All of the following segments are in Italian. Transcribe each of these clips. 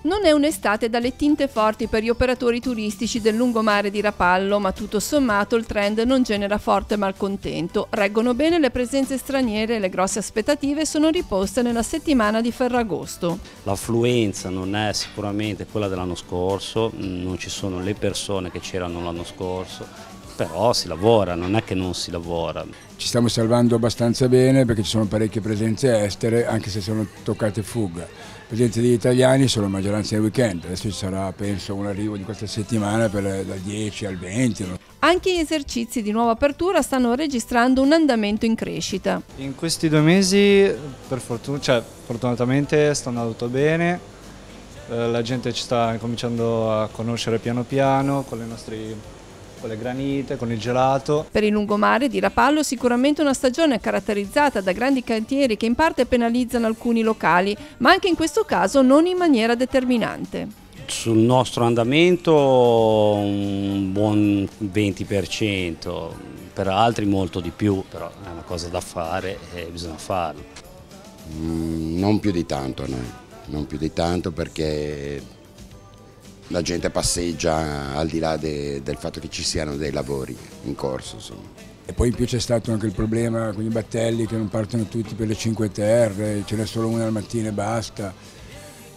Non è un'estate dalle tinte forti per gli operatori turistici del lungomare di Rapallo, ma tutto sommato il trend non genera forte malcontento. Reggono bene le presenze straniere e le grosse aspettative sono riposte nella settimana di Ferragosto. L'affluenza non è sicuramente quella dell'anno scorso, non ci sono le persone che c'erano l'anno scorso, però si lavora, non è che non si lavora. Ci stiamo salvando abbastanza bene perché ci sono parecchie presenze estere, anche se sono toccate fuga. Presenze degli italiani sono la maggioranza del weekend, adesso ci sarà penso un arrivo di questa settimana dal 10 al 20. Anche gli esercizi di nuova apertura stanno registrando un andamento in crescita. In questi 2 mesi fortunatamente sta andando bene, la gente ci sta cominciando a conoscere piano piano con le granite, con il gelato. Per il lungomare di Rapallo sicuramente una stagione caratterizzata da grandi cantieri che in parte penalizzano alcuni locali, ma anche in questo caso non in maniera determinante. Sul nostro andamento un buon 20%, per altri molto di più, però è una cosa da fare e bisogna farlo. Non più di tanto, non più di tanto perché la gente passeggia al di là del fatto che ci siano dei lavori in corso. Insomma. E poi in più c'è stato anche il problema con i battelli che non partono tutti per le 5 Terre, ce n'è solo una al mattino e basta.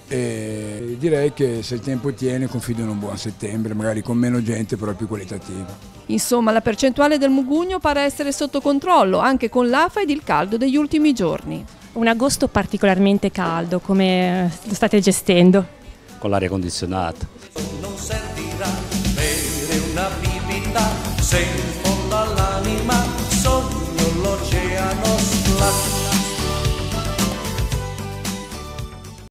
E direi che se il tempo tiene confido in un buon settembre, magari con meno gente però più qualitativa. Insomma, la percentuale del mugugno pare essere sotto controllo, anche con l'afa ed il caldo degli ultimi giorni. Un agosto particolarmente caldo, come lo state gestendo? Con l'aria condizionata. Non servirà bere una bibita se in fondo all'anima sogno l'oceano splash.